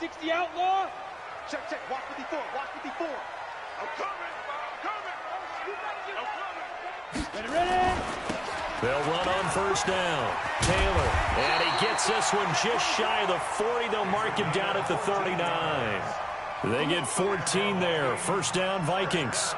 60 outlaw. Check, check. Watch 54. Watch 54. I'm coming. Ready, ready. They'll run on first down. Taylor, and he gets this one just shy of the 40. They'll mark him down at the 39. They get 14 there. First down, Vikings.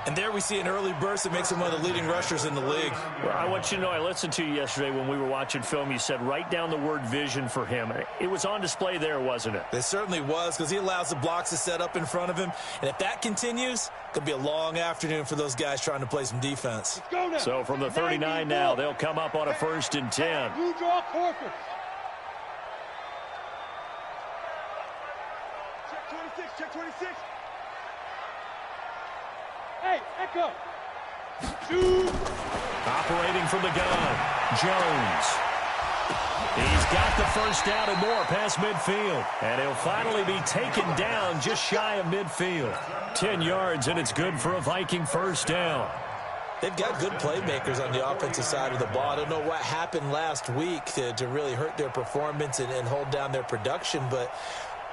And there we see an early burst that makes him one of the leading rushers in the league. Well, I want you to know, I listened to you yesterday when we were watching film. You said write down the word vision for him. It was on display there, wasn't it? It certainly was, because he allows the blocks to set up in front of him. And if that continues, it could be a long afternoon for those guys trying to play some defense. So from the 39 now, they'll come up on a 1st and 10. You draw corpus. Check 26. Check 26. Hey, Echo. Shoot. Operating from the gun, Jones. He's got the first down and more past midfield. And he'll finally be taken down just shy of midfield. 10 yards, and it's good for a Viking first down. They've got good playmakers on the offensive side of the ball. I don't know what happened last week to really hurt their performance and hold down their production, but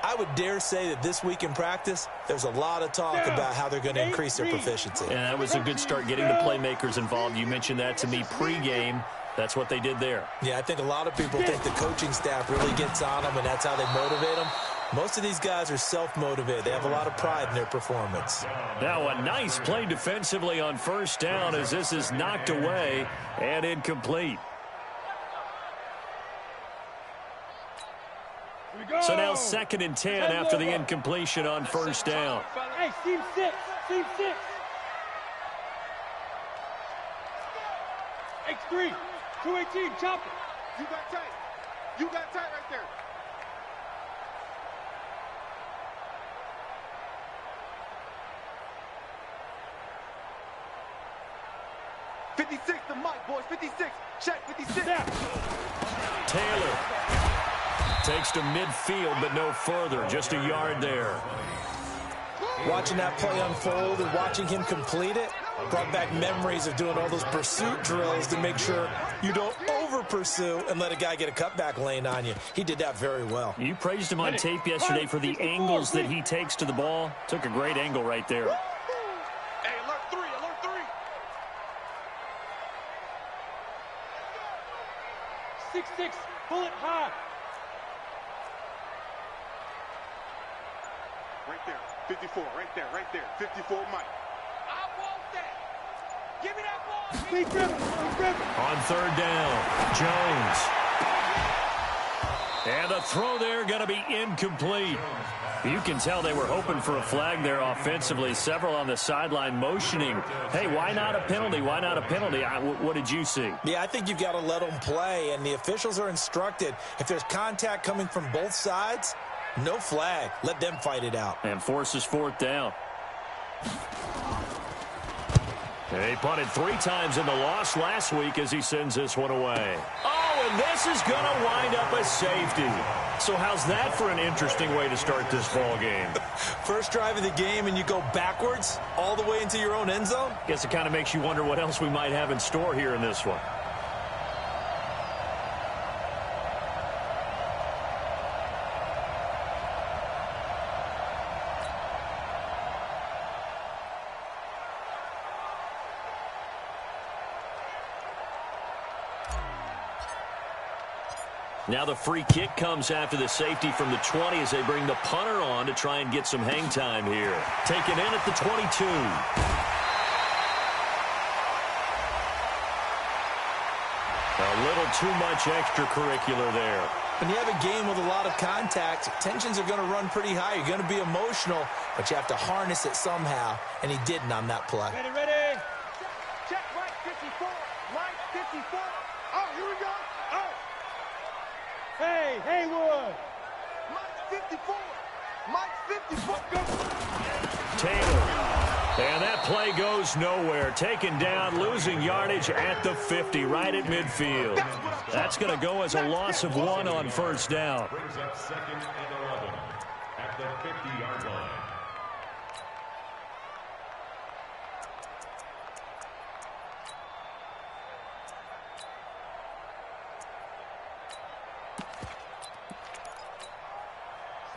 I would dare say that this week in practice, there's a lot of talk about how they're going to increase their proficiency. And that was a good start getting the playmakers involved. You mentioned that to me pregame. That's what they did there. Yeah, I think a lot of people think the coaching staff really gets on them, and that's how they motivate them. Most of these guys are self-motivated. They have a lot of pride in their performance. Now a nice play defensively on first down as this is knocked away and incomplete. So now 2nd and 10 after the incompletion on first down. Hey, team 6. Team 6. X3. 218. Chopper. You got tight. You got tight right there. '56, the mic, boys. 56. Check 56. Taylor takes to midfield, but no further. Just a yard there. Watching that play unfold and watching him complete it brought back memories of doing all those pursuit drills to make sure you don't over-pursue and let a guy get a cutback lane on you. He did that very well. You praised him on tape yesterday for the angles that he takes to the ball. Took a great angle right there. Hey, alert 3, alert 3. 6-6. Bullet high. Right there. 54, right there, right there. 54, Mike. I want that. Give me that ball. Speed dribble. Speed dribble. On 3rd down, Jones. And the throw there going to be incomplete. You can tell they were hoping for a flag there offensively. Several on the sideline motioning. Hey, why not a penalty? Why not a penalty? What did you see? Yeah, I think you've got to let them play, and the officials are instructed. If there's contact coming from both sides, no flag. Let them fight it out. And forces 4th down. He punted 3 times in the loss last week as he sends this one away. Oh, and this is going to wind up a safety. So how's that for an interesting way to start this ball game? First drive of the game, and you go backwards all the way into your own end zone? Guess it kind of makes you wonder what else we might have in store here in this one. Now the free kick comes after the safety from the 20 as they bring the punter on to try and get some hang time here. Taken in at the 22. A little too much extracurricular there. When you have a game with a lot of contact, tensions are going to run pretty high. You're going to be emotional, but you have to harness it somehow, and he didn't on that play. Ready, ready. Check right 54. Right 54. Oh, here we go. Oh. Hey, Haywood. Mike 54. Mike 54. Go. Taylor. And that play goes nowhere. Taken down, losing yardage at the 50, right at midfield. That's going to go as a loss of 1 on first down. Brings up 2nd and 11 at the 50-yard line.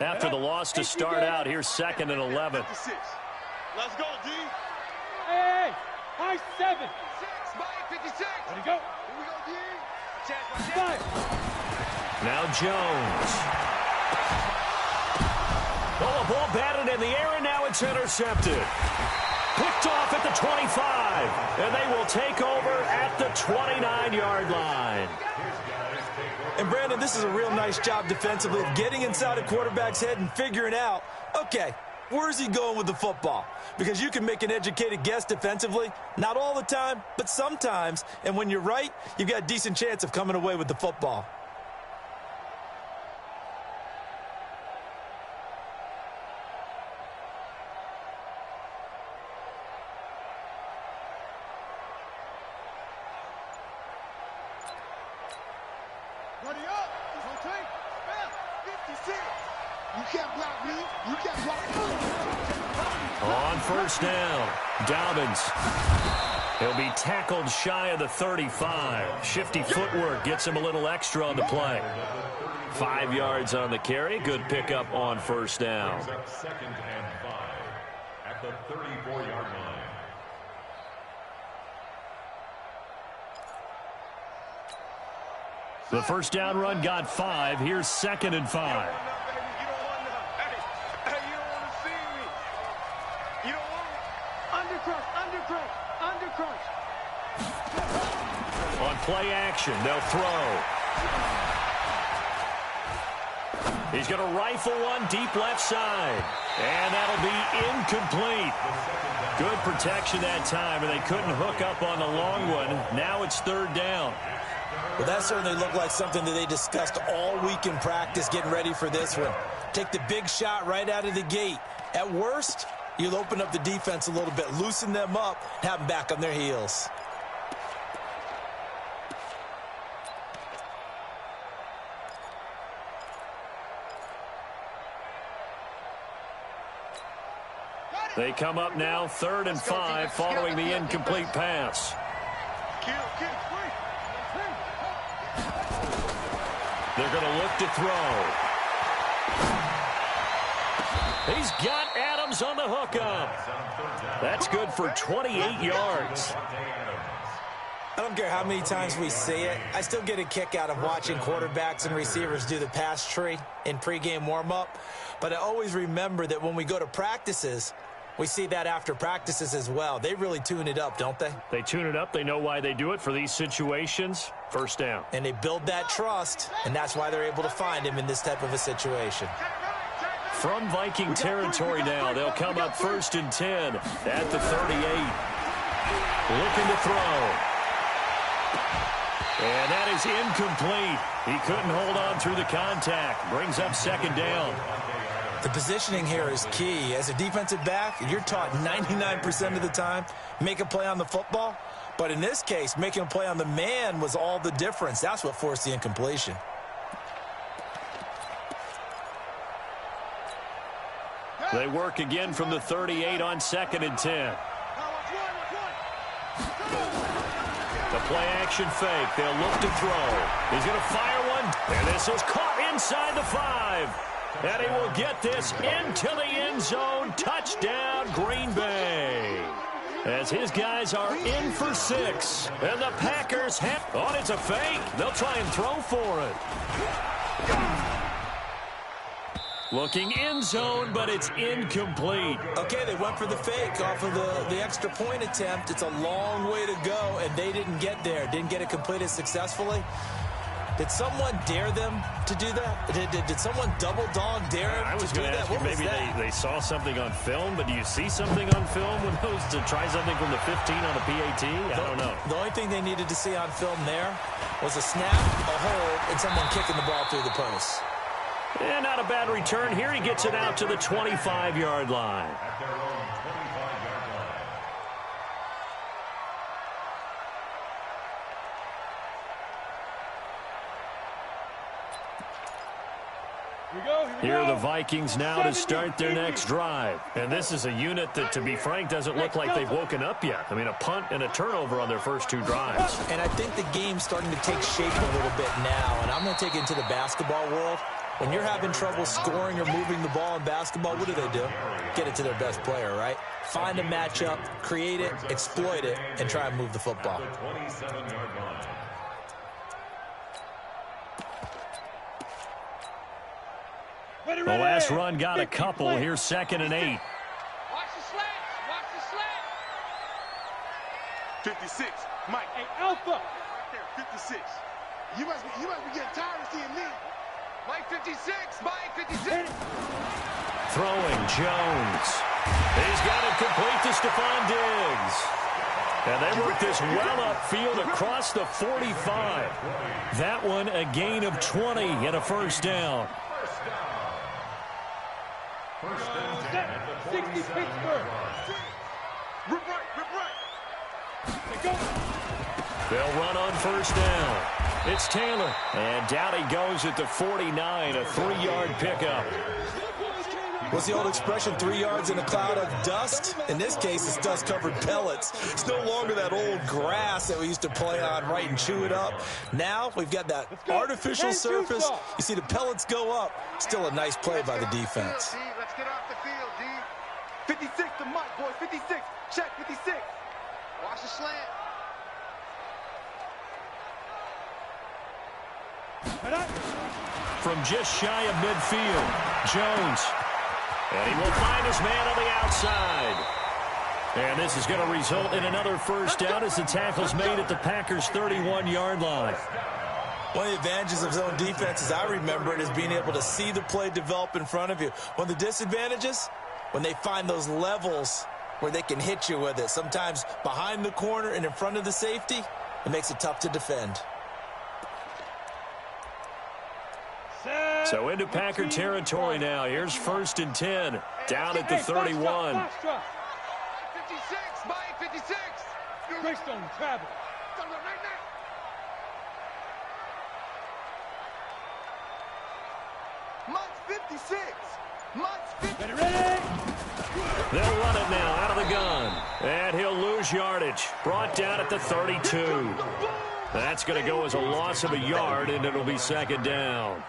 After the loss to start out, here's 2nd and 11. Let's go, D. Hey, high 7. 56. Ready to go. Here we go, D. Chance, Five. Now Jones. Oh, a ball batted in the air, and now it's intercepted. Picked off at the 25, and they will take over at the 29-yard line. And, Brandon, this is a real nice job defensively of getting inside a quarterback's head and figuring out, okay, where's he going with the football? Because you can make an educated guess defensively, not all the time, but sometimes. And when you're right, you've got a decent chance of coming away with the football. Ready up. Rotate. 56. You can't block me. You can't block me. On first down, Dobbins. He'll be tackled shy of the 35. Shifty footwork gets him a little extra on the play. 5 yards on the carry. Good pickup on first down. 2nd and 5 at the 34-yard line. The first down run got 5. Here's 2nd and 5. You don't want to see me. You don't want me. Undercrush. On play action, they'll throw. He's going to rifle one deep left side. And that'll be incomplete. Good protection that time, and they couldn't hook up on the long one. Now it's 3rd down. Well, that certainly looked like something that they discussed all week in practice getting ready for this one. Take the big shot right out of the gate. At worst, you'll open up the defense a little bit, loosen them up, have them back on their heels. They come up now 3rd and 5 following the incomplete pass. Kill. They're going to look to throw. He's got Adams on the hookup. That's good for 28 yards. I don't care how many times we see it. I still get a kick out of watching quarterbacks and receivers do the pass tree in pregame warm-up. But I always remember that when we go to practices, we see that after practices as well. They really tune it up, don't they? They tune it up. They know why they do it for these situations. First down. And they build that trust, and that's why they're able to find him in this type of a situation. From Viking territory now, they'll come up 1st and 10 at the 38. Looking to throw. And that is incomplete. He couldn't hold on through the contact. Brings up 2nd down. The positioning here is key. As a defensive back, you're taught 99% of the time, make a play on the football. But in this case, making a play on the man was all the difference. That's what forced the incompletion. They work again from the 38 on 2nd and 10. The play action fake. They'll look to throw. He's going to fire one. And this is caught inside the 5. And he will get this into the end zone. Touchdown, Green Bay. As his guys are in for 6. And the Packers have... Oh, it's a fake. They'll try and throw for it. Looking end zone, but it's incomplete. Okay, they went for the fake off of the extra point attempt. It's a long way to go, and they didn't get there. Didn't get it completed successfully. Did someone dare them to do that? Did someone double dog dare them I was to do going to that? ask you, maybe they saw something on film, but do you see something on film when those to try something from the 15 on a PAT? I don't know. The only thing they needed to see on film there was a snap, a hold, and someone kicking the ball through the post. And not a bad return here. He gets it out to the 25-yard line. At their own 25-yard line. Here are the Vikings now to start their next drive. And this is a unit that, to be frank, doesn't look like they've woken up yet. I mean, a punt and a turnover on their first 2 drives. And I think the game's starting to take shape a little bit now. And I'm going to take it into the basketball world. When you're having trouble scoring or moving the ball in basketball, what do? Get it to their best player, right? Find a matchup, create it, exploit it, and try and move the football. The last run got a couple. Here's 2nd and 8. Watch the slants. Watch the slant. 56. Mike. Hey, Alpha. Right there, 56. You must be getting tired of seeing me. Mike 56. Mike 56. Throwing Jones. He's got it complete to Stephon Diggs. And they work this well upfield across the 45. That one a gain of 20 and a first down. 60 Pittsburgh. Rip right. They'll run on first down. It's Taylor. And down he goes at the 49, a 3-yard pickup. What's the old expression, 3 yards in a cloud of dust? In this case, it's dust-covered pellets. It's no longer that old grass that we used to play on, right, and chew it up. Now we've got that artificial surface. You see the pellets go up. Still a nice play by the defense. Let's get off the field, D. 56 to Mike, boys. 56. Check 56. Watch the slant. From just shy of midfield, Jones. And he will find his man on the outside. And this is going to result in another first down as the tackle's made at the Packers' 31-yard line. One of the advantages of zone defense, as I remember it, is being able to see the play develop in front of you. One of the disadvantages, when they find those levels where they can hit you with it, sometimes behind the corner and in front of the safety, it makes it tough to defend. So into Packer territory now. Here's 1st and 10, down at the 31. 56, Mike 56. Greystone travel. Mike's 56. Mike's 56. Ready? They'll run it now out of the gun. And he'll lose yardage. Brought down at the 32. That's going to go as a loss of a yard, and it'll be 2nd down.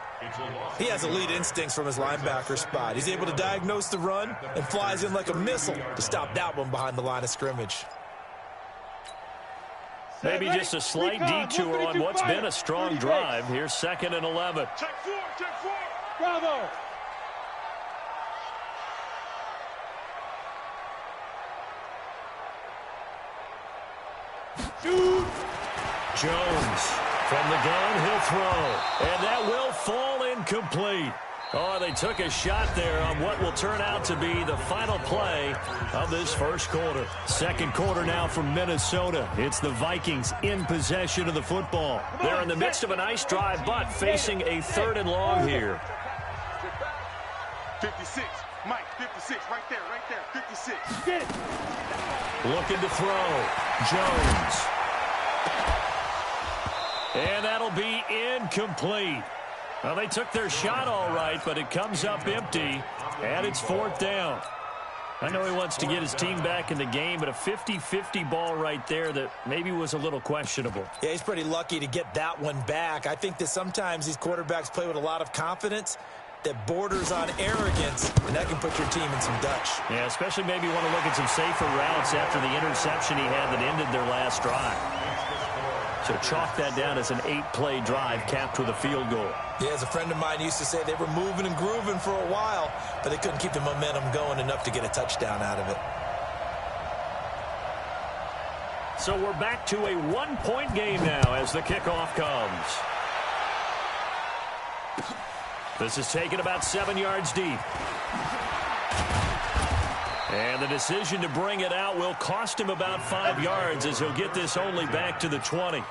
He has elite instincts from his linebacker spot. He's able to diagnose the run and flies in like a missile to stop that one behind the line of scrimmage. Maybe just a slight detour on what's been a strong drive. Here's 2nd and 11. Check 4. Bravo. Shoot. Jones from the gun, he'll throw. And that will fall incomplete. Oh, they took a shot there on what will turn out to be the final play of this first quarter. 2nd quarter now from Minnesota. It's the Vikings in possession of the football. They're in the midst of a nice drive, but facing a 3rd and long here. 56. Mike, 56. Right there. 56. Get it. Looking to throw. Jones. And that'll be incomplete. Well, they took their shot all right, but it comes up empty, and it's 4th down. I know he wants to get his team back in the game, but a 50-50 ball right there that maybe was a little questionable. Yeah, he's pretty lucky to get that one back. I think that sometimes these quarterbacks play with a lot of confidence that borders on arrogance, and that can put your team in some Dutch. Yeah, especially maybe want to look at some safer routes after the interception he had that ended their last drive. So chalk that down as an 8-play drive capped with a field goal. Yeah, as a friend of mine used to say, they were moving and grooving for a while, but they couldn't keep the momentum going enough to get a touchdown out of it. So we're back to a 1-point game now as the kickoff comes. This is taken about 7 yards deep. And the decision to bring it out will cost him about 5 yards as he'll get this only back to the 20.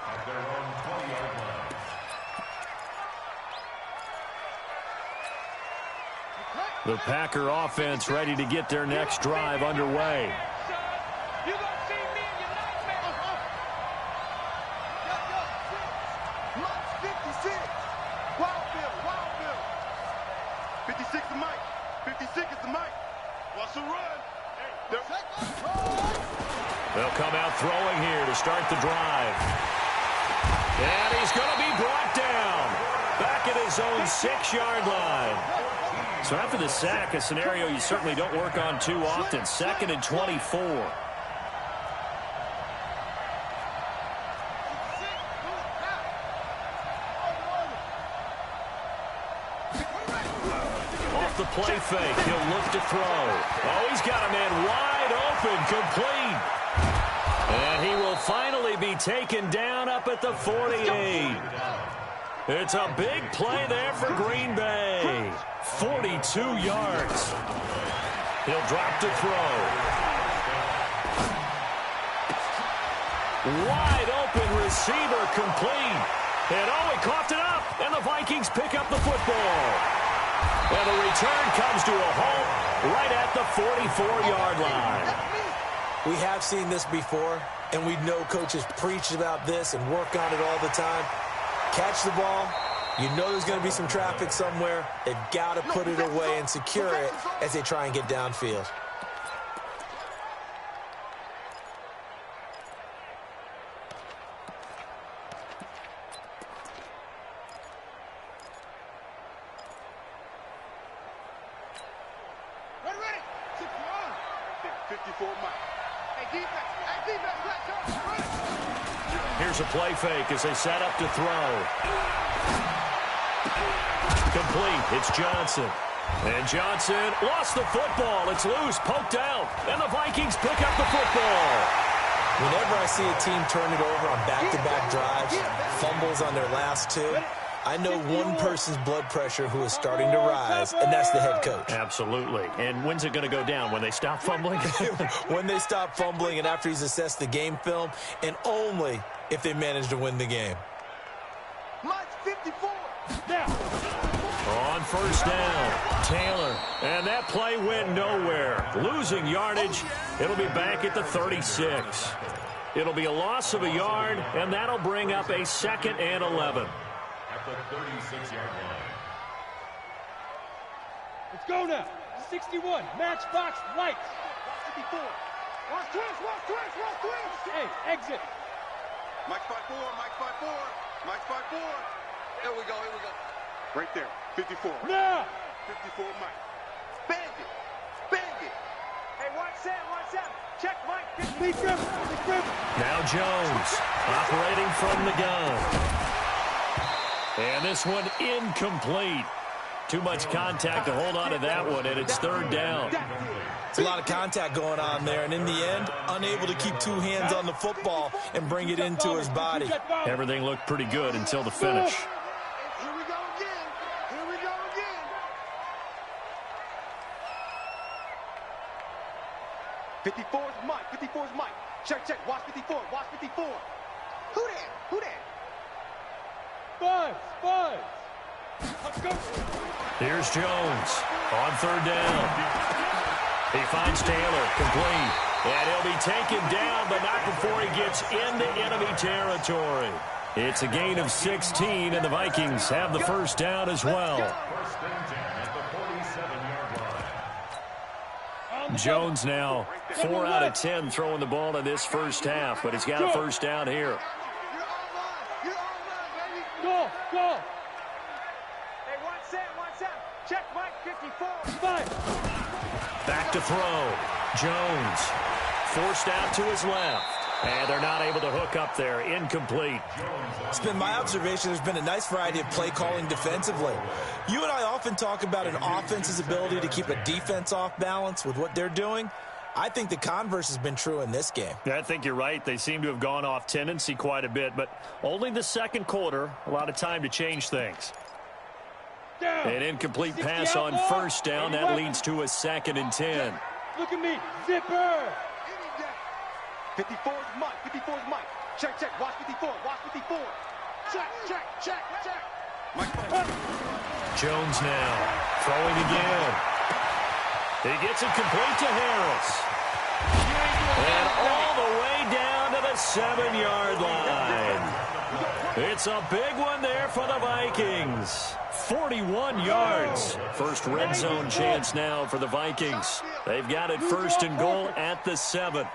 The Packer offense ready to get their next drive underway. You gonna see me in your nightmare. Mike's 56. Wild Bill. 56 to Mike. 56 is to Mike. What's the run? They'll come out throwing here to start the drive. And he's going to be brought down. Back at his own 6-yard line. So after the sack, a scenario you certainly don't work on too often. 2nd and 24. Off the play fake, he'll look to throw. Oh, he's got a man wide open, complete. And he will finally be taken down up at the 48. It's a big play there for Green Bay. 42 yards. He'll drop to throw. Wide open receiver, complete. And oh, he coughed it up. And the Vikings pick up the football. And the return comes to a halt right at the 44-yard line. We have seen this before, and we know coaches preach about this and work on it all the time. Catch the ball. You know there's going to be some traffic somewhere. They've got to put it away and secure it as they try and get downfield. Ready. 54 Mike. Hey, defense, let's go. Here's a play fake as they set up to throw. Complete. It's Johnson. And Johnson lost the football. It's loose, poked out. And the Vikings pick up the football. Whenever I see a team turn it over on back-to-back drives, fumbles on their last two, I know one person's blood pressure who is starting to rise, and that's the head coach. Absolutely. And when's it going to go down? When they stop fumbling? When they stop fumbling and after he's assessed the game film, and only if they manage to win the game. Mike's 54. On first down, Taylor. And that play went nowhere. Losing yardage. It'll be back at the 36. It'll be a loss of a yard, and that'll bring up a 2nd and 11. At the 36-yard line. Let's go now. 61. Matchbox lights. 54. Watch twins. Hey, exit. Mike's 5-4. Mike's 5-4. Here we go. Right there. 54. Now. 54 Mike. Bang it. Hey, watch that. Check Mike. Lead grip. Now Jones operating from the gun. And this one incomplete. Too much contact to hold on to that one, and it's 3rd down. It's a lot of contact going on there, and in the end, unable to keep 2 hands on the football and bring it into his body. Everything looked pretty good until the finish. Here we go again. 54's Mike. Check. Watch 54. Who that? Buzz. Let's go. Here's Jones on 3rd down. He finds Taylor, complete. And he'll be taken down, but not before he gets into enemy territory. It's a gain of 16, and the Vikings have the first down as well. First and 10 at the 47-yard line. Jones now 4 out of 10 throwing the ball in this first half, but he's got a first down here. You're online, baby. Go. Hey, watch that. Check Mike 54. Back to throw. Jones forced out to his left. And they're not able to hook up there. Incomplete. It's been my observation there's been a nice variety of play calling defensively. You and I often talk about an offense's ability to keep a defense off balance with what they're doing. I think the converse has been true in this game. Yeah, I think you're right. They seem to have gone off tendency quite a bit, but only the 2nd quarter. A lot of time to change things. An incomplete pass on first down. That leads to a 2nd and 10. Look at me. Zipper. 54's Mike. Check. Watch 54. Check. Mike. Jones now throwing again. He gets it complete to Harris. And all the way down to the 7-yard line. It's a big one there for the Vikings. 41 yards. First red zone chance now for the Vikings. They've got it 1st and goal at the 7.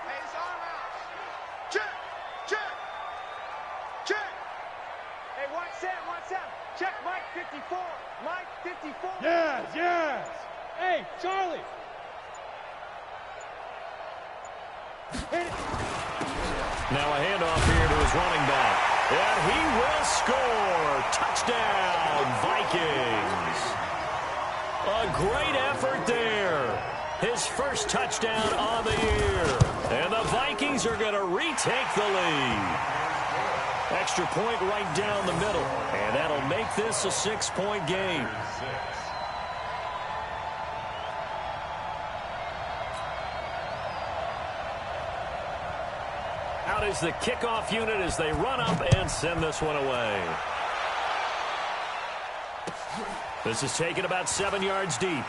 Hey, watch Sam, watch Sam. Check Mike 54. Mike 54. Yes, yes. Hey, Charlie. Hit it. Now a handoff here to his running back. And he will score. Touchdown, Vikings. A great effort there. His first touchdown on the year. And the Vikings are going to retake the lead. Extra point right down the middle. And that'll make this a 6-point game. Out is the kickoff unit as they run up and send this one away. This is taken about 7 yards deep.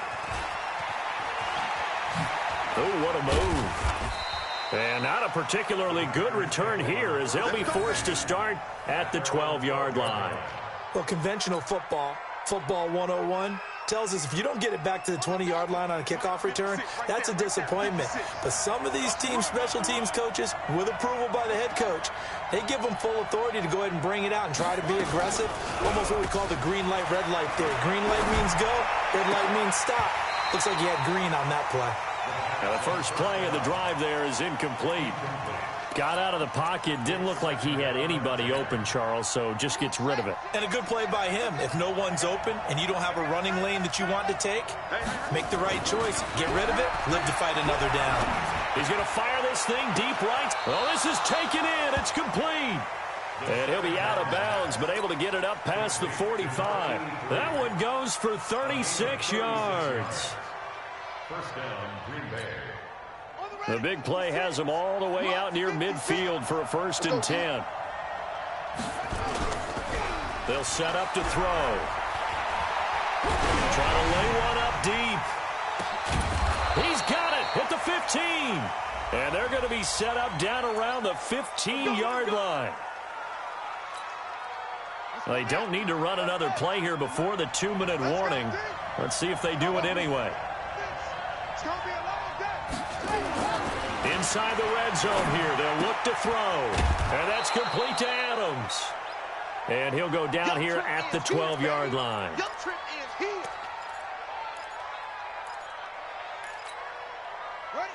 Oh, what a move. And not a particularly good return here as they'll be forced to start at the 12-yard line. Well, conventional football 101, tells us if you don't get it back to the 20-yard line on a kickoff return, that's a disappointment. But some of these teams, special teams coaches, with approval by the head coach, they give them full authority to go ahead and bring it out and try to be aggressive. Almost what we call the green light, red light theory. Green light means go, red light means stop. Looks like he had green on that play. Now the first play of the drive there is incomplete. Got out of the pocket, didn't look like he had anybody open, Charles, so just gets rid of it. And a good play by him. If no one's open and you don't have a running lane that you want to take, make the right choice. Get rid of it, live to fight another down. He's going to fire this thing deep right. Oh, this is taken in. It's complete. And he'll be out of bounds, but able to get it up past the 45. That one goes for 36 yards. First down, Green Bay. The big play has them all the way out near midfield for a 1st and 10. They'll set up to throw. Try to lay one up deep. He's got it at the 15. And they're going to be set up down around the 15-yard line. They don't need to run another play here before the 2-minute warning. Let's see if they do it anyway. Inside the red zone here, they'll look to throw. And that's complete to Adams. And he'll go down here at the 12-yard line.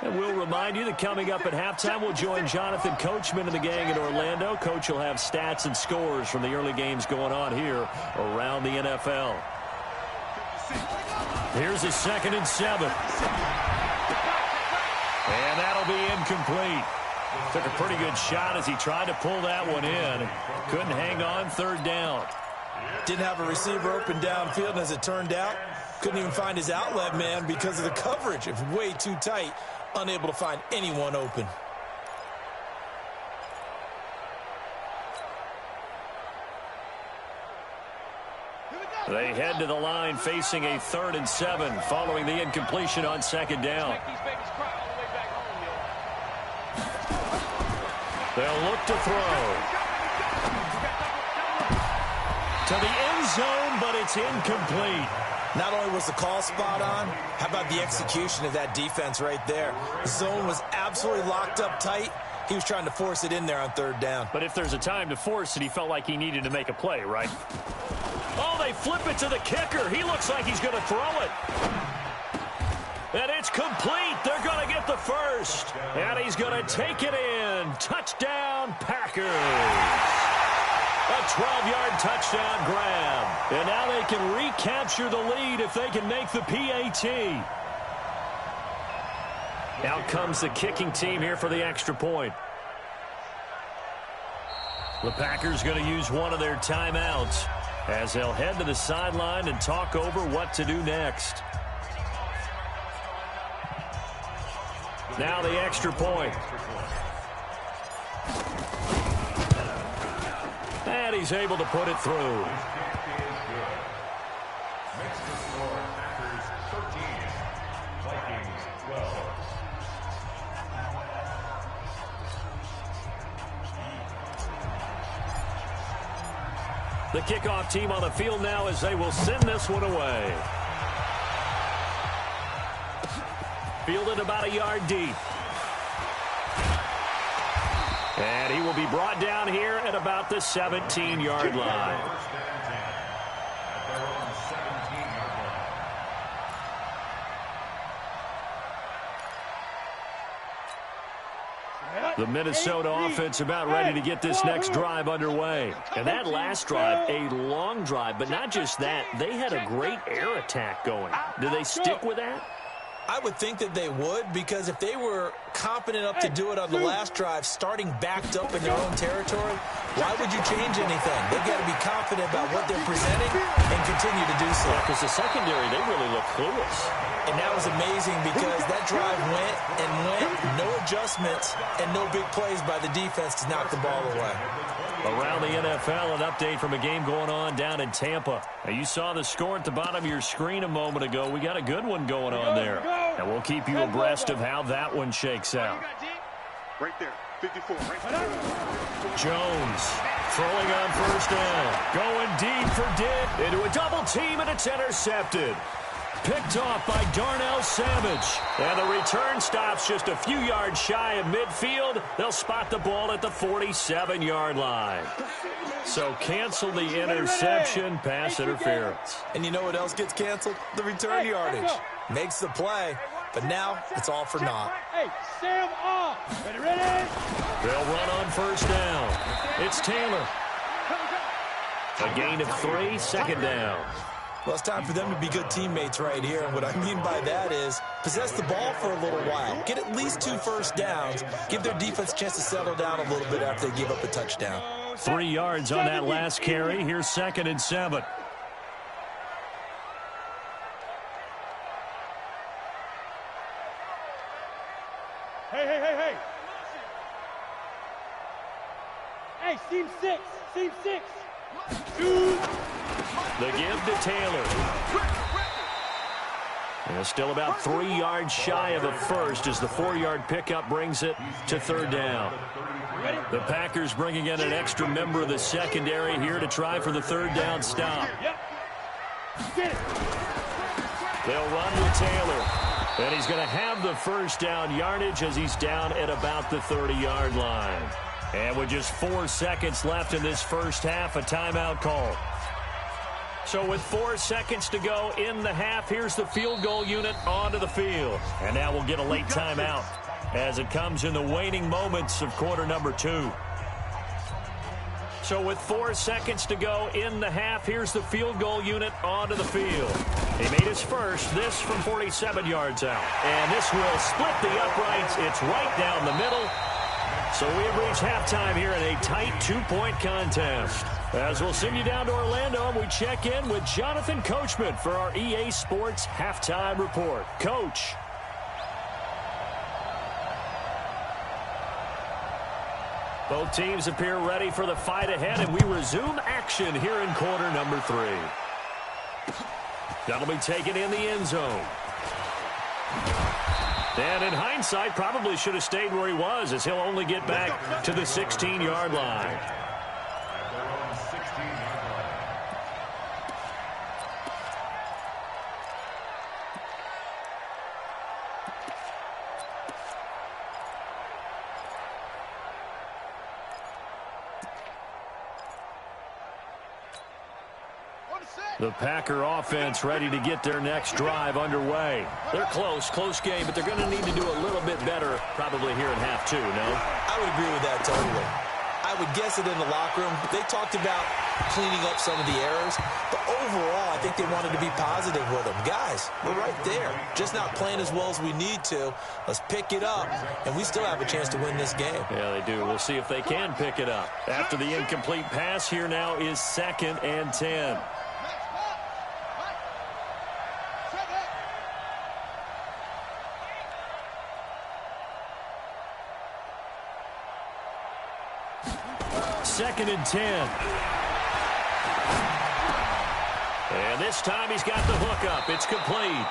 And we'll remind you that coming up at halftime, we'll join Jonathan Coachman and the gang in Orlando. Coach will have stats and scores from the early games going on here around the NFL. Here's a 2nd and 7. And that'll be incomplete. Took a pretty good shot as he tried to pull that one in. Couldn't hang on 3rd down. Didn't have a receiver open downfield, and as it turned out, couldn't even find his outlet man because of the coverage. It was way too tight. Unable to find anyone open. They head to the line facing a 3rd and 7 following the incompletion on 2nd down. They'll look to throw. To the end zone, but it's incomplete. Not only was the call spot on, how about the execution of that defense right there? The zone was absolutely locked up tight. He was trying to force it in there on 3rd down. But if there's a time to force it, he felt like he needed to make a play, right? Oh, they flip it to the kicker. He looks like he's going to throw it. And it's complete. They're going to get the first. And he's going to take it in. Touchdown, Packers. A 12-yard touchdown grab. And now they can recapture the lead if they can make the PAT. Out comes the kicking team here for the extra point. The Packers going to use one of their timeouts as they'll head to the sideline and talk over what to do next. Now the extra point. And he's able to put it through. Makes the score Packers 13, Vikings 12. The kickoff team on the field now as they will send this one away. Fielded about a yard deep. And he will be brought down here at about the 17-yard line. The Minnesota offense about ready to get this next drive underway. And that last drive, a long drive, but not just that, they had a great air attack going. Do they stick with that? I would think that they would, because if they were confident enough to do it on the last drive, starting backed up in their own territory, why would you change anything? They've got to be confident about what they're presenting and continue to do so. Because the secondary, they really look clueless. And that was amazing because that drive went and went, no adjustments and no big plays by the defense to knock the ball away. Around the NFL, an update from a game going on down in Tampa. Now, you saw the score at the bottom of your screen a moment ago. We got a good one going on there. And we'll keep you abreast of how that one shakes out. Right there, 54. Right there. Jones throwing on first down. Going deep for Dick. Into a double team, and it's intercepted. Picked off by Darnell Savage. And the return stops just a few yards shy of midfield. They'll spot the ball at the 47-yard line. So cancel the interception, pass interference. And you know what else gets canceled? The return yardage. Makes the play, but now it's all for naught. Hey, Sam off. Ready? They'll run on first down. It's Taylor. A gain of 3, second down. Well, it's time for them to be good teammates right here. And what I mean by that is possess the ball for a little while. Get at least 2 first downs. Give their defense a chance to settle down a little bit after they give up a touchdown. 3 yards on that last carry. Here's 2nd and 7. Hey. Hey, seam 6. 2. The give to Taylor. And still about 3 yards shy of a first as the 4-yard pickup brings it to 3rd down. The Packers bringing in an extra member of the secondary here to try for the 3rd down stop. They'll run with Taylor. And he's going to have the first down yardage as he's down at about the 30-yard line. And with just 4 seconds left in this first half, a timeout call. So with 4 seconds to go in the half, here's the field goal unit onto the field. And now we'll get a late timeout as it comes in the waning moments of quarter number 2. So with 4 seconds to go in the half, here's the field goal unit onto the field. He made his first, this from 47 yards out. And this will split the uprights. It's right down the middle. So we have reached halftime here in a tight 2-point contest. As we'll send you down to Orlando, and we check in with Jonathan Coachman for our EA Sports Halftime Report. Coach. Both teams appear ready for the fight ahead, and we resume action here in quarter number 3. That'll be taken in the end zone. And in hindsight, probably should have stayed where he was, as he'll only get back to the 16-yard line. The Packer offense ready to get their next drive underway. They're close game, but they're going to need to do a little bit better probably here in half 2, no? I would agree with that totally. I would guess it in the locker room. They talked about cleaning up some of the errors, but overall, I think they wanted to be positive with them. Guys, we're right there. Just not playing as well as we need to. Let's pick it up, and we still have a chance to win this game. Yeah, they do. We'll see if they can pick it up. After the incomplete pass, here now is 2nd and 10. Second and 10. And this time he's got the hook up. It's complete.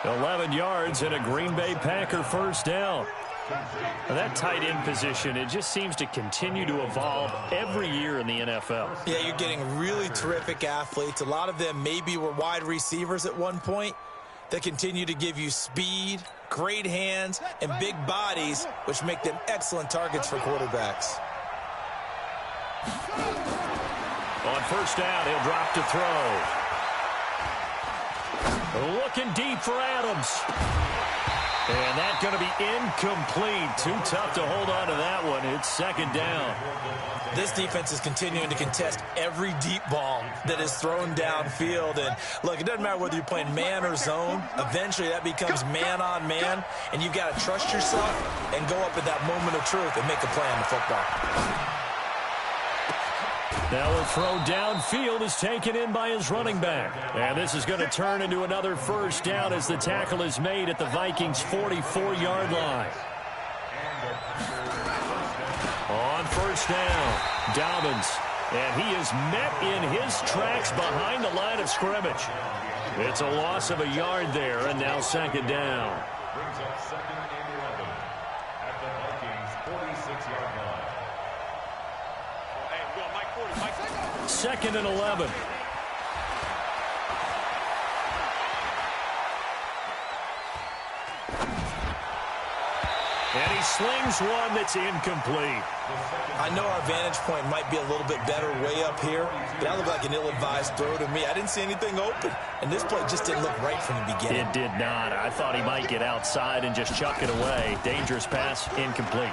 11 yards and a Green Bay Packer first down. Now that tight end position, it just seems to continue to evolve every year in the NFL. Yeah, you're getting really terrific athletes. A lot of them maybe were wide receivers at one point that continue to give you speed, great hands, and big bodies, which make them excellent targets for quarterbacks. On first down, he'll drop to throw. Looking deep for Adams. And that's going to be incomplete. Too tough to hold on to that one. It's second down. This defense is continuing to contest every deep ball that is thrown downfield. And, look, it doesn't matter whether you're playing man or zone. Eventually, that becomes man on man. And you've got to trust yourself and go up at that moment of truth and make a play on the football. Now a throw downfield is taken in by his running back. And this is going to turn into another first down as the tackle is made at the Vikings' 44-yard line. On first down, Dobbins. And he is met in his tracks behind the line of scrimmage. It's a loss of a yard there, and now second down. Brings up second and 11 at the Vikings' 46-yard line. Second and 11. And he slings one that's incomplete. I know our vantage point might be a little bit better way up here, but that looked like an ill-advised throw to me. I didn't see anything open, and this play just didn't look right from the beginning. It did not. I thought he might get outside and just chuck it away. Dangerous pass, incomplete.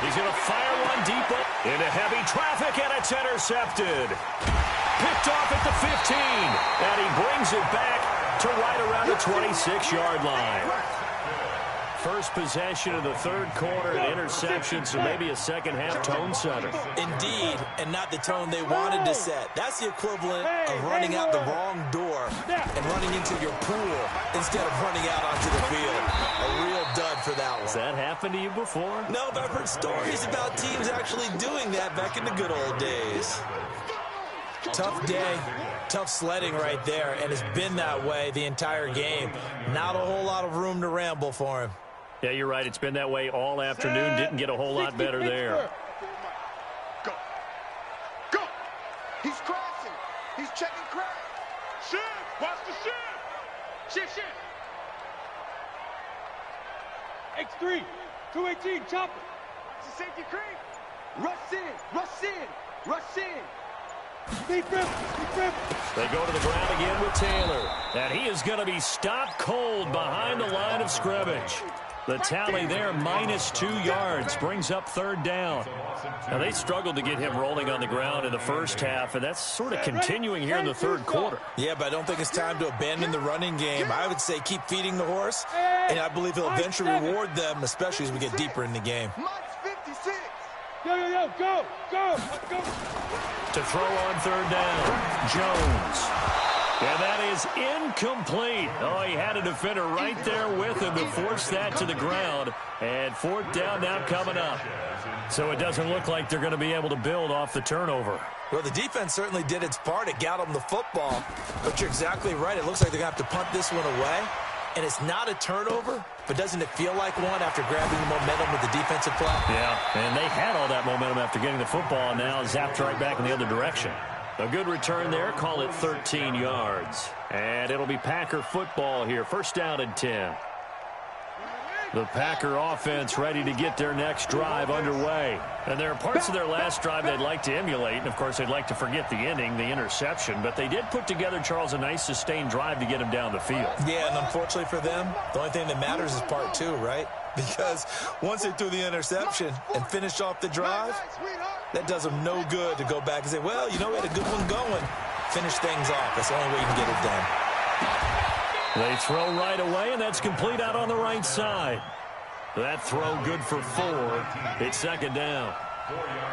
He's going to fire one deep into heavy traffic, and it's intercepted. Picked off at the 15, and he brings it back to right around the 26-yard line. First possession of the third quarter, an interception, so maybe a second-half tone setter. Indeed, and not the tone they wanted to set. That's the equivalent of running out the wrong door and running into your pool instead of running out onto the field. A real dud for that one. Has that happened to you before? No, but I've heard stories about teams actually doing that back in the good old days. Tough day, tough sledding right there, and it's been that way the entire game. Not a whole lot of room to ramble for him. Yeah, you're right. It's been that way all afternoon. Didn't get a whole lot better there. Go. Go. He's crossing. He's checking crack. Shift. Watch the shift. Shift. X3. 218. Chopper. It's a safety creep. Rush in. Rush in. Rush in. Deep rip. They go to the ground again with Taylor. And he is going to be stopped cold behind the line of scrimmage. The tally there, -2 yards, brings up third down. Now, they struggled to get him rolling on the ground in the first half, and that's sort of continuing here in the third quarter. Yeah, but I don't think it's time to abandon the running game. I would say keep feeding the horse, and I believe he'll eventually reward them, especially as we get deeper in the game. Mike's 56. Go. To throw on third down, Jones. And that is incomplete. Oh, he had a defender right there with him to force that to the ground. And fourth down now coming up. So it doesn't look like they're going to be able to build off the turnover. Well, the defense certainly did its part. It got them the football. But you're exactly right. It looks like they're going to have to punt this one away. And it's not a turnover, but doesn't it feel like one after grabbing the momentum with the defensive play? Yeah, and they had all that momentum after getting the football, and now zapped right back in the other direction. A good return there. Call it 13 yards. And it'll be Packer football here. First down and 10. The Packer offense ready to get their next drive underway. And there are parts of their last drive they'd like to emulate. And, of course, they'd like to forget the ending, the interception. But they did put together, Charles, a nice sustained drive to get him down the field. Yeah, and unfortunately for them, the only thing that matters is part two, right? Because once they threw the interception and finished off the drive, that does them no good to go back and say, well, you know, we had a good one going. Finish things off. That's the only way you can get it done. They throw right away, and that's complete out on the right side. That throw good for 4. It's second down.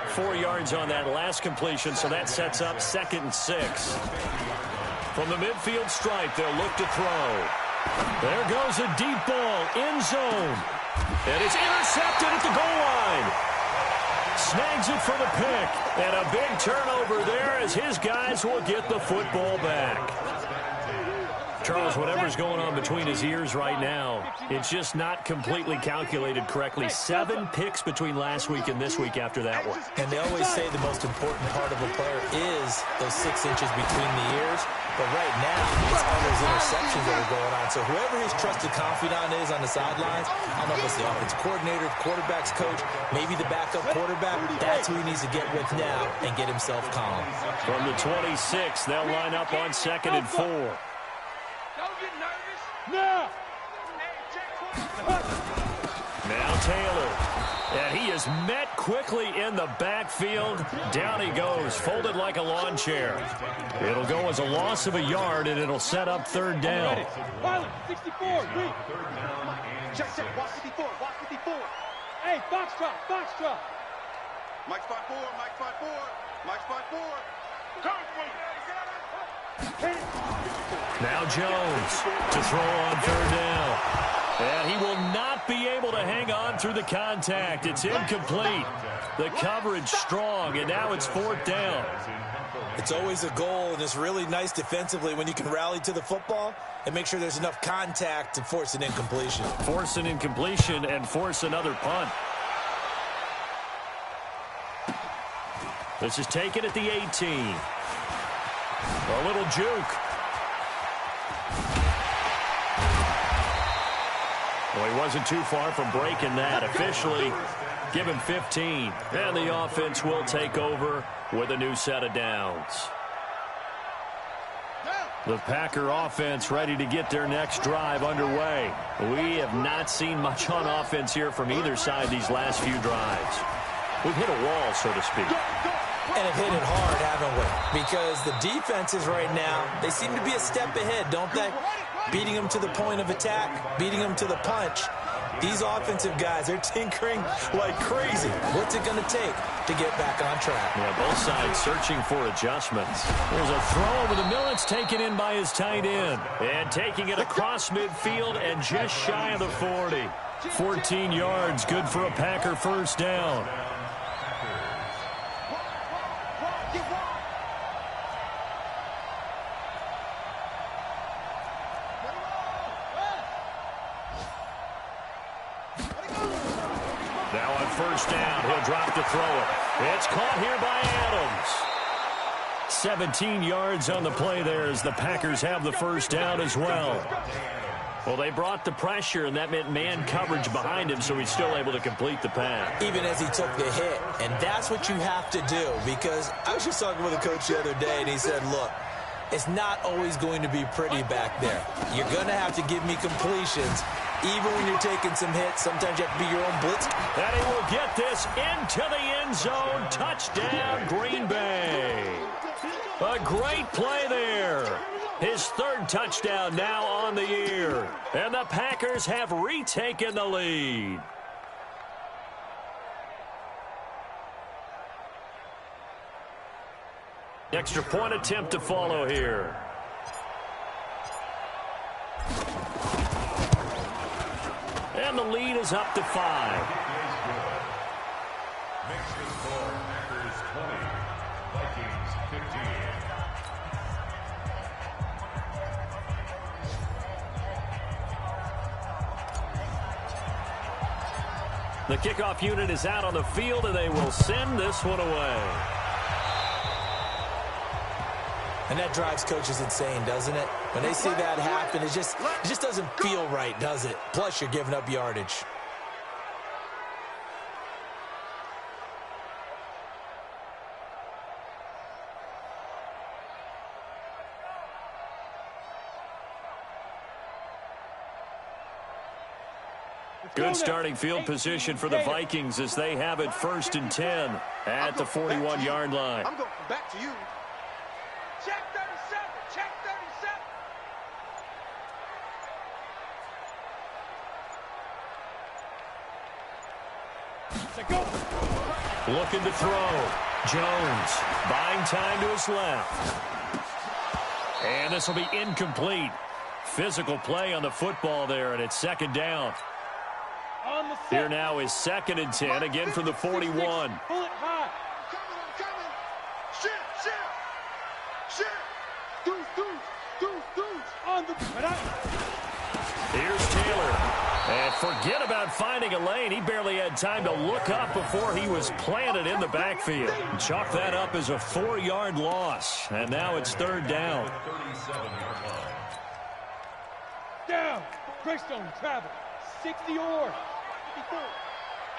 4 yards on that last completion, so that sets up 2nd and 6. From the midfield stripe, they'll look to throw. There goes a deep ball, end zone. And it's intercepted at the goal line. Snags it for the pick. And a big turnover there as his guys will get the football back. Charles, whatever's going on between his ears right now, it's just not completely calculated correctly. 7 picks between last week and this week after that one. And they always say the most important part of a player is those 6 inches between the ears. But right now, it's all those interceptions that are going on. So whoever his trusted confidant is on the sidelines, I don't know if it's the offensive coordinator, the quarterback's coach, maybe the backup quarterback, that's who he needs to get with now and get himself calm. From the 26, they'll line up on 2nd and 4. Don't get nervous. No! Now Taylor. And he is met quickly in the backfield. Down he goes, folded like a lawn chair. It'll go as a loss of a yard, and it'll set up 3rd down. Pilot, 64, read. Check, watch 54, watch 54. Hey, Foxtrot, Foxtrot. Mike spot 4, Mike spot 4, Mike spot 4. Come with Now Jones to throw on 3rd down. And he will not be able to hang on through the contact. It's incomplete. The coverage strong, and now it's 4th down. It's always a goal, and it's really nice defensively when you can rally to the football and make sure there's enough contact to force an incompletion. Force an incompletion and force another punt. This is taken at the 18. A little juke. Well, he wasn't too far from breaking that. Officially, give him 15. And the offense will take over with a new set of downs. The Packer offense ready to get their next drive underway. We have not seen much on offense here from either side these last few drives. We've hit a wall, so to speak. And have hit it hard, haven't we? Because the defenses right now, they seem to be a step ahead, don't they? Beating them to the point of attack, beating them to the punch. These offensive guys, they're tinkering like crazy. What's it going to take to get back on track? Yeah, both sides searching for adjustments. There's a throw over the middle. It's taken in by his tight end. And taking it across midfield and just shy of the 40. 14 yards, good for a Packer 1st down. Now on 1st down, he'll drop to throw it. It's caught here by Adams. 17 yards on the play there as the Packers have the 1st down as well. Well, they brought the pressure, and that meant man coverage behind him, so he's still able to complete the pass. Even as he took the hit, and that's what you have to do, because I was just talking with a coach the other day, and he said, look, it's not always going to be pretty back there. You're going to have to give me completions. Even when you're taking some hits, sometimes you have to be your own blitz. And he will get this into the end zone. Touchdown, Green Bay. A great play there. His 3rd touchdown now on the year. And the Packers have retaken the lead. Extra point attempt to follow here. And the lead is up to 5. Next is for Packers 20, Vikings 15. The kickoff unit is out on the field, and they will send this one away. And that drives coaches insane, doesn't it? When they see that happen, it just doesn't feel right, does it? Plus, you're giving up yardage. Good starting field position for the Vikings as they have it 1st and 10 at the 41-yard line. I'm going back to you. Check 37. Check 37. Looking to throw. Jones buying time to his left. And this will be incomplete. Physical play on the football there, and it's 2nd down. Here now is 2nd and 10, again from the 41. Pull it high. I'm coming. Shit. Deuce. On Here's Taylor. And forget about finding a lane. He barely had time to look up before he was planted in the backfield. Chalk that up as a 4-yard loss. And now it's third down. Down. Greystone travel. 60 or 54.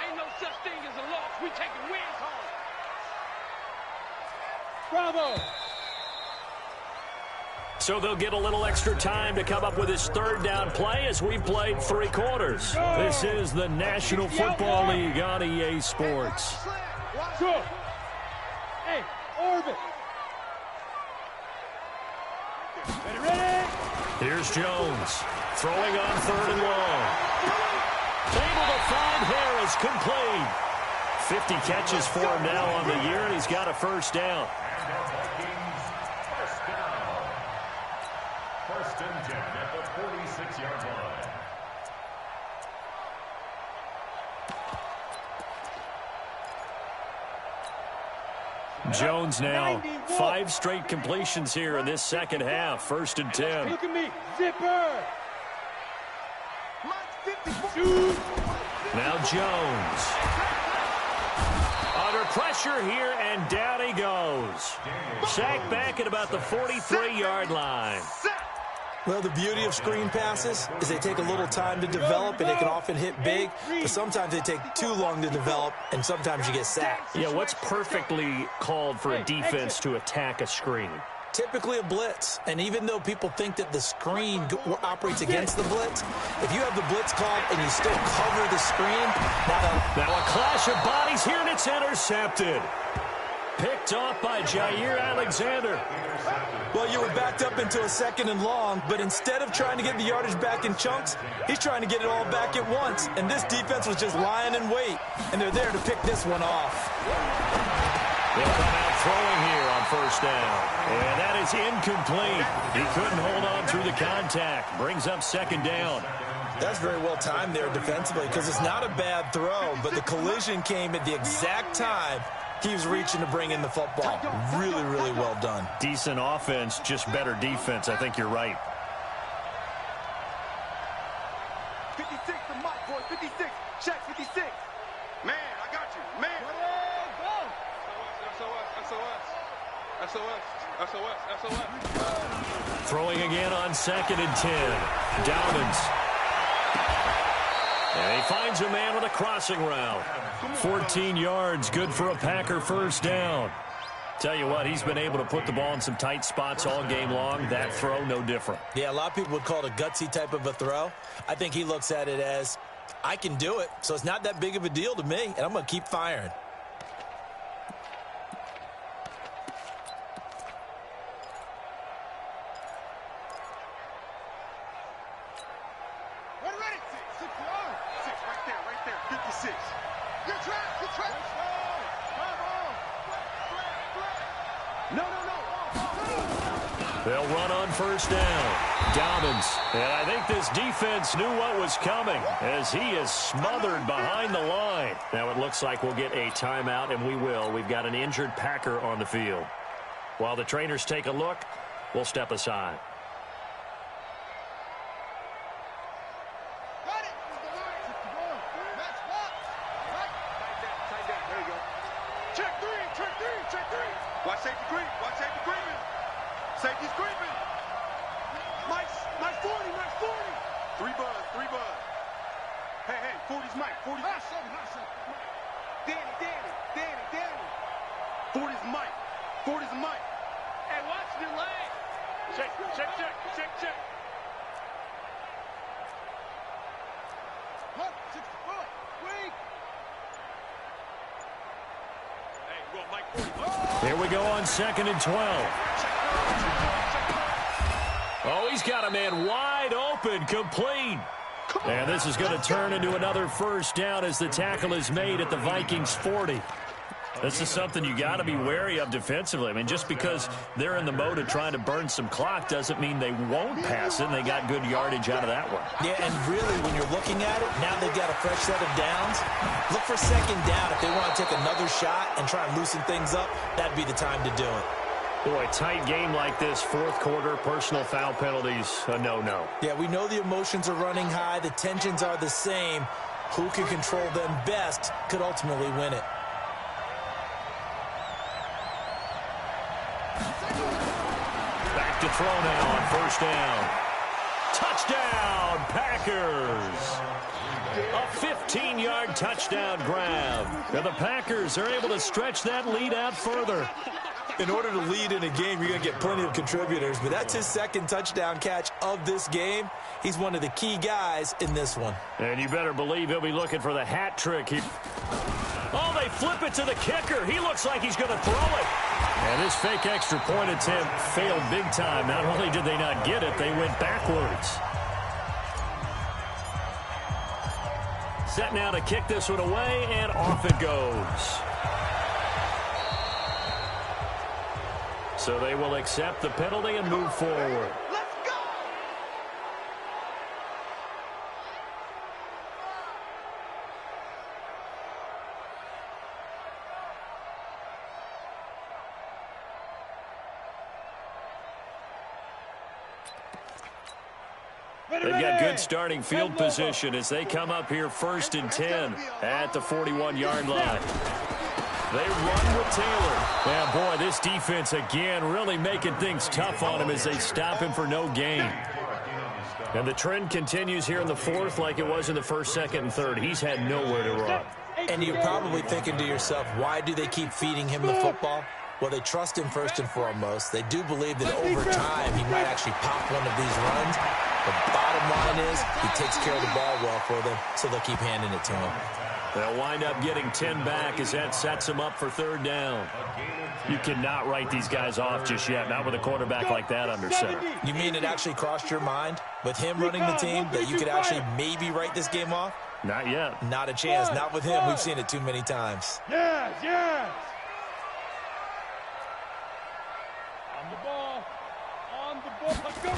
Ain't no such thing as a loss. We taking wins home. Bravo. So they'll get a little extra time to come up with his third down play as we've played 3 quarters. This is the National Football League on EA Sports. Good. Hey, orbit. Ready? Here's Jones. Throwing on 3rd and long. Able to find Harris, complete. 50 catches for him now on the year, and he's got a first down. First and 10 at the 46-yard line. Jones now 5 straight completions here in this second half. 1st and 10. Look at me. Zipper. Shoot. Now Jones. Under pressure here, and down he goes. Sacked back at about the 43-yard line. Well, the beauty of screen passes is they take a little time to develop, and they can often hit big, but sometimes they take too long to develop, and sometimes you get sacked. Yeah, what's perfectly called for a defense to attack a screen? Typically a blitz, and even though people think that the screen operates against the blitz, if you have the blitz called and you still cover the screen, now a clash of bodies here, and it's intercepted. Picked off by Jair Alexander. Well, you were backed up into a 2nd and long, but instead of trying to get the yardage back in chunks, he's trying to get it all back at once. And this defense was just lying in wait, and they're there to pick this one off. They'll come out throwing here on 1st down. And that is incomplete. He couldn't hold on through the contact. Brings up 2nd down. That's very well timed there defensively, because it's not a bad throw, but the collision came at the exact time he was reaching to bring in the football. Really, really well done. Decent offense, just better defense. I think you're right. 56 for Mike, boy. 56. Check 56. Man, I got you. Man. SOS. Throwing again on 2nd and 10. Dowdens. And he finds a man with a crossing route. 14 yards, good for a Packer first down. Tell you what, he's been able to put the ball in some tight spots all game long. That throw, no different. Yeah, a lot of people would call it a gutsy type of a throw. I think he looks at it as, I can do it, so it's not that big of a deal to me, and I'm going to keep firing. They'll run on 1st down. Dobbins. And I think this defense knew what was coming as he is smothered behind the line. Now it looks like we'll get a timeout, and we will. We've got an injured Packer on the field. While the trainers take a look, we'll step aside. Watch safety creep. Watch safety creeping. Safety's creeping. Mike 40. 3 buzz. Hey, 40's Mike. 40's Danny. 40's Mike. Hey, watch the leg. Check. Look, 64. Weak. Hey, go Mike 40. Here we go on 2nd and 12. Oh, he's got a man wide open, complete. And this is going to turn into another first down as the tackle is made at the Vikings 40. This is something you got to be wary of defensively. I mean, just because they're in the mode of trying to burn some clock doesn't mean they won't pass it, and they got good yardage out of that one. Yeah, and really, when you're looking at it, now they've got a fresh set of downs. Look for 2nd down. If they want to take another shot and try and loosen things up, that'd be the time to do it. Boy, tight game like this, fourth quarter, personal foul penalties, a no-no. Yeah, we know the emotions are running high. The tensions are the same. Who can control them best could ultimately win it. Back to throw now on first down. Touchdown, Packers! A 15-yard touchdown grab. And the Packers are able to stretch that lead out further. In order to lead in a game, you're going to get plenty of contributors, but that's his second touchdown catch of this game. He's one of the key guys in this one. And you better believe he'll be looking for the hat trick. Oh, they flip it to the kicker. He looks like he's going to throw it. And this fake extra point attempt failed big time. Not only did they not get it, they went backwards. Set now to kick this one away, and off it goes. So they will accept the penalty and move forward. Let's go! They've got good starting field position as they come up here 1st and 10 at the 41-yard line. They run with Taylor. Yeah, boy, this defense again really making things tough on him as they stop him for no gain. And the trend continues here in the fourth like it was in the first, second, and third. He's had nowhere to run. And you're probably thinking to yourself, why do they keep feeding him the football? Well, they trust him first and foremost. They do believe that over time he might actually pop one of these runs. The bottom line is he takes care of the ball well for them, so they'll keep handing it to him. They'll wind up getting 10 back as that sets them up for third down. You cannot write these guys off just yet, not with a quarterback like that under center. You mean it actually crossed your mind with him running the team that you could actually maybe write this game off? Not yet. Not a chance. Not with him. We've seen it too many times. Yes, yes. On the ball. On the ball. Let's go.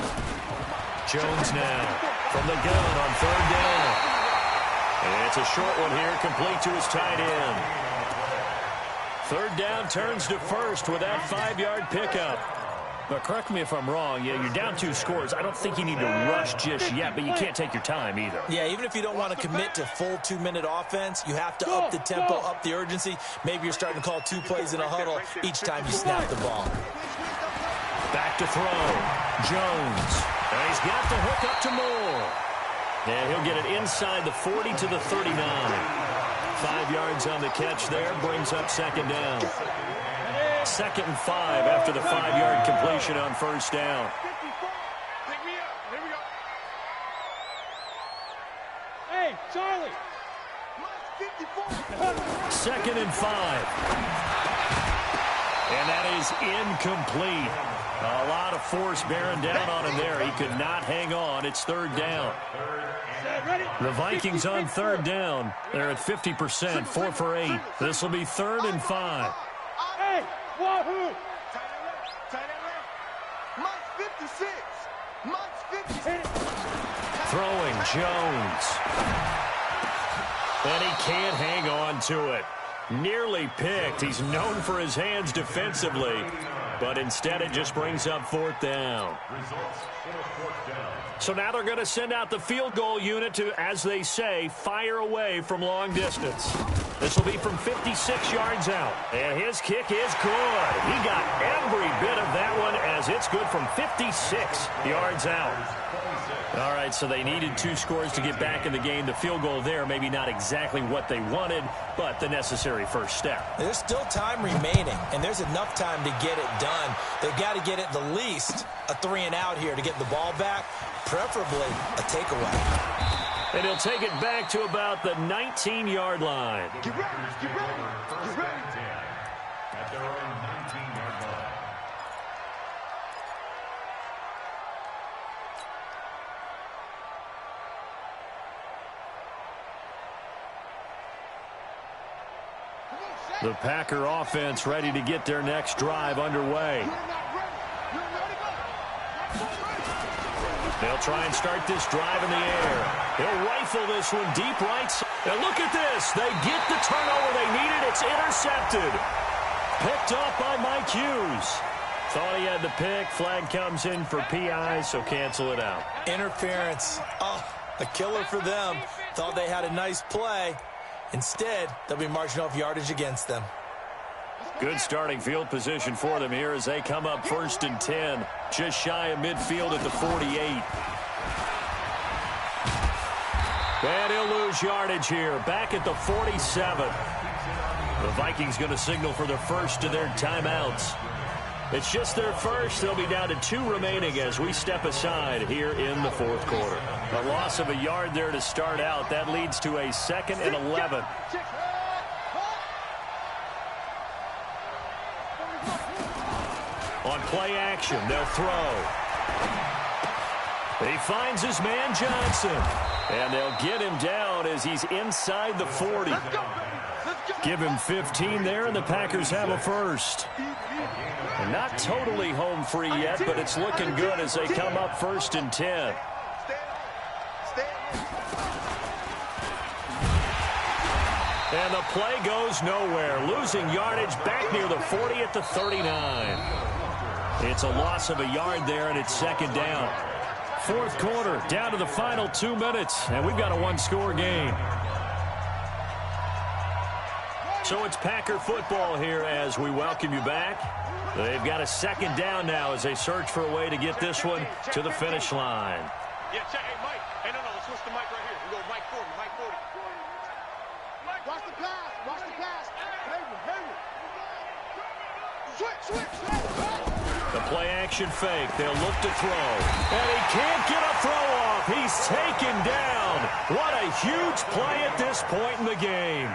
Jones now from the gun on third down. And it's a short one here, complete to his tight end. Third down turns to first with that 5-yard pickup. But correct me if I'm wrong, yeah, you're down 2 scores. I don't think you need to rush just yet, but you can't take your time either. Yeah, even if you don't want to commit to full 2-minute offense, you have to up the tempo, up the urgency. Maybe you're starting to call 2 plays in a huddle each time you snap the ball. Back to throw. Jones. And he's got the hook up to Moore. And he'll get it inside the 40 to the 39. 5 yards on the catch there, brings up second down. 2nd and 5 after the 5-yard completion on first down. Pick me up. Here we go. Hey, Charlie. 2nd and 5. And that is incomplete. A lot of force bearing down on him there. He could not hang on. It's third down. The Vikings on third down. They're at 50%, 4 for 8. This will be 3rd and 5. Hey, wahoo! Tight end left. Mike's 56. Mike's 56. Throwing Jones. And he can't hang on to it. Nearly picked. He's known for his hands defensively. But instead it just brings up 4th down. So now they're going to send out the field goal unit to, as they say, fire away from long distance. This will be from 56 yards out. And his kick is good. He got every bit of that one as it's good from 56 yards out. All right, so they needed 2 scores to get back in the game. The field goal there, maybe not exactly what they wanted, but the necessary first step. There's still time remaining, and there's enough time to get it done. They've got to get at the least a 3-and-out here to get the ball back, preferably a takeaway. And he'll take it back to about the 19-yard line. Get ready. Get ready. Get ready. At their own 19-yard line. The Packer offense ready to get their next drive underway. They'll try and start this drive in the air. He'll rifle this one deep right side. And look at this. They get the turnover they needed. It's intercepted. Picked off by Mike Hughes. Thought he had the pick. Flag comes in for PI, so cancel it out. Interference. Oh, a killer for them. Thought they had a nice play. Instead, they'll be marching off yardage against them. Good starting field position for them here as they come up 1st and 10. Just shy of midfield at the 48. And he'll lose yardage here. Back at the 47. The Vikings going to signal for their first of their timeouts. It's just their first. They'll be down to 2 remaining as we step aside here in the 4th quarter. A loss of a yard there to start out. That leads to a 2nd and 11. On play action, they'll throw. He finds his man Johnson. And they'll get him down as he's inside the 40. Give him 15 there, and the Packers have a first. And not totally home free yet, but it's looking good as they come up 1st and 10. And the play goes nowhere. Losing yardage back near the 40 at the 39. It's a loss of a yard there, and it's 2nd down. 4th quarter, down to the final 2 minutes, and we've got a 1-score game. So it's Packer football here as we welcome you back. They've got a 2nd down now as they search for a way to get this one to the finish line. Yeah, check. Hey, Mike. Hey, no, let's switch the mic right here. We go Mike 40, Mike 40. Watch the pass. Watch the pass. Switch. The play-action fake. They'll look to throw. And he can't get a throw off. He's taken down. What a huge play at this point in the game.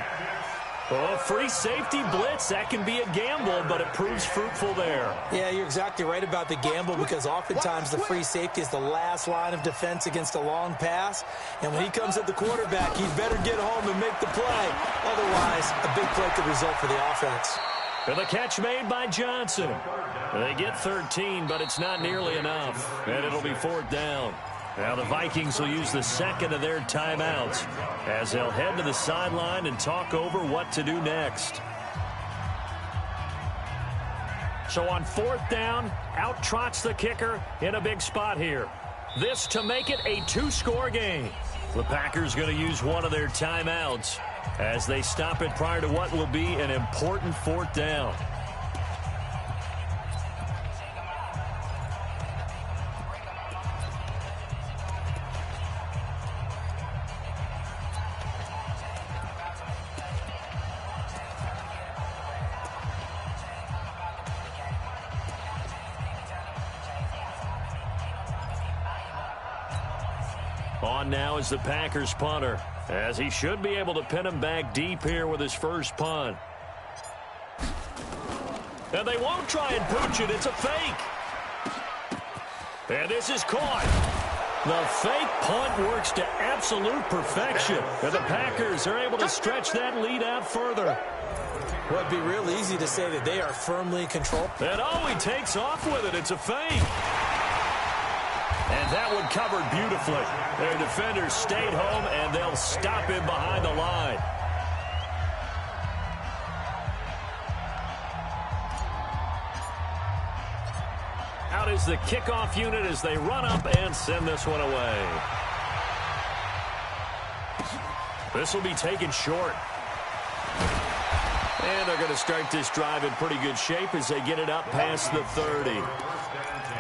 Oh, free safety blitz. That can be a gamble, but it proves fruitful there. Yeah, you're exactly right about the gamble because oftentimes the free safety is the last line of defense against a long pass. And when he comes at the quarterback, he'd better get home and make the play. Otherwise, a big play could result for the offense. And the catch made by Johnson. They get 13, but it's not nearly enough. And it'll be 4th down. Now the Vikings will use the 2nd of their timeouts as they'll head to the sideline and talk over what to do next. So on 4th down, out trots the kicker in a big spot here. This to make it a 2-score game. The Packers going to use one of their timeouts as they stop it prior to what will be an important 4th down. On now is the Packers punter, as he should be able to pin him back deep here with his first punt. And they won't try and pooch it. It's a fake. And this is caught. The fake punt works to absolute perfection. And the Packers are able to stretch that lead out further. Well, it'd be real easy to say that they are firmly in control. And oh, he takes off with it. It's a fake. And that one covered beautifully. Their defenders stayed home, and they'll stop him behind the line. Out is the kickoff unit as they run up and send this one away. This will be taken short. And they're going to start this drive in pretty good shape as they get it up past the 30.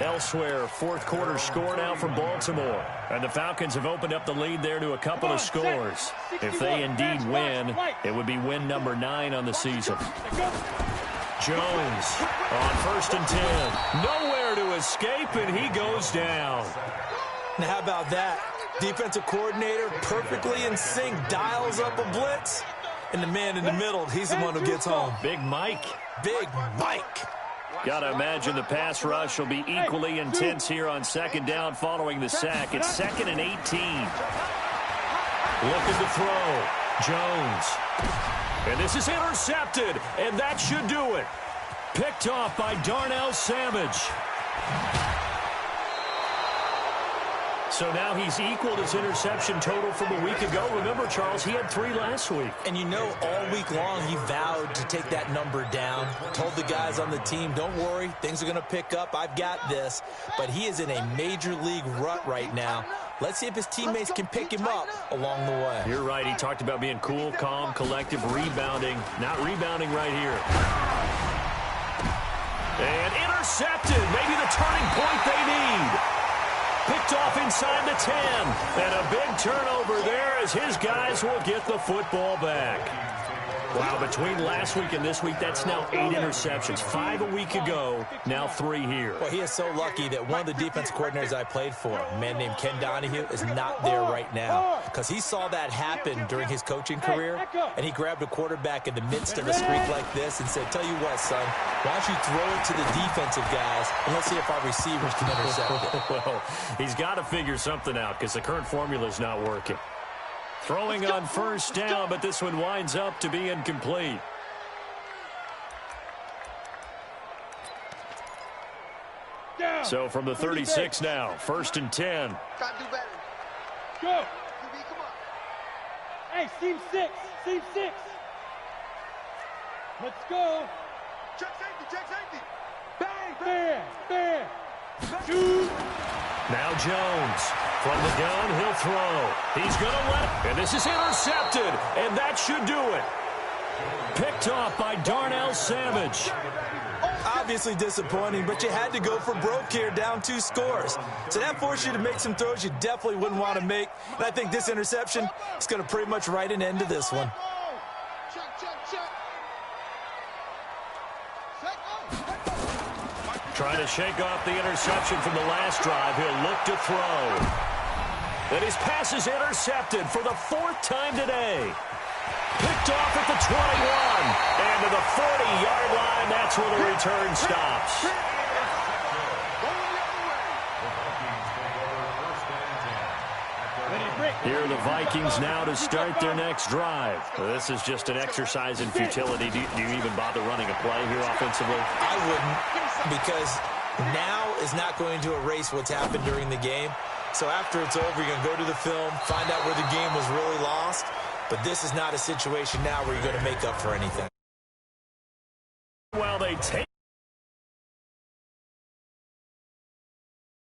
Elsewhere, 4th quarter score now for Baltimore. And the Falcons have opened up the lead there to a couple of scores. If they indeed win, it would be win number 9 on the season. Jones on 1st and 10. Nowhere to escape, and he goes down. Now, how about that? Defensive coordinator perfectly in sync, dials up a blitz. And the man in the middle, he's the one who gets home. Big Mike. Big Mike. Got to imagine the pass rush will be equally intense here on 2nd down following the sack. It's 2nd and 18. Looking to throw. Jones. And this is intercepted, and that should do it. Picked off by Darnell Savage. So now he's equaled his interception total from a week ago. Remember, Charles, he had 3 last week. And you know, all week long he vowed to take that number down. Told the guys on the team, don't worry, things are going to pick up. I've got this. But he is in a major league rut right now. Let's see if his teammates can pick him up along the way. You're right. He talked about being cool, calm, collective, rebounding. Not rebounding right here. And intercepted. Maybe the turning point they need. Picked off inside the 10. And a big turnover there as his guys will get the football back. Wow, between last week and this week, that's now 8 interceptions. 5 a week ago, now 3 here. Well, he is so lucky that one of the defense coordinators I played for, a man named Ken Donahue, is not there right now. Because he saw that happen during his coaching career, and he grabbed a quarterback in the midst of a streak like this and said, tell you what, son, why don't you throw it to the defensive guys, and let's see if our receivers can intercept it. Well, he's got to figure something out because the current formula is not working. Throwing on first down, but this one winds up to be incomplete. So from the 36 now, 1st and 10. Gotta do better. Go. QB, come on. Hey, seam 6. Seam 6. Let's go. Check safety, check safety. Bang, bang, bang. Shoot. Now Jones. From the gun, he'll throw. He's going to let it. And this is intercepted. And that should do it. Picked off by Darnell Savage. Obviously disappointing, but you had to go for broke here, down 2 scores. So that forced you to make some throws you definitely wouldn't want to make. And I think this interception is going to pretty much write an end to this one. Trying to shake off the interception from the last drive. He'll look to throw. And his pass is intercepted for the 4th time today. Picked off at the 21. And to the 40-yard line, that's where the return stops. Here are the Vikings now to start their next drive. This is just an exercise in futility. Do you even bother running a play here offensively? I wouldn't, because now is not going to erase what's happened during the game. So after it's over, you're going to go to the film, find out where the game was really lost. But this is not a situation now where you're going to make up for anything. Well, they take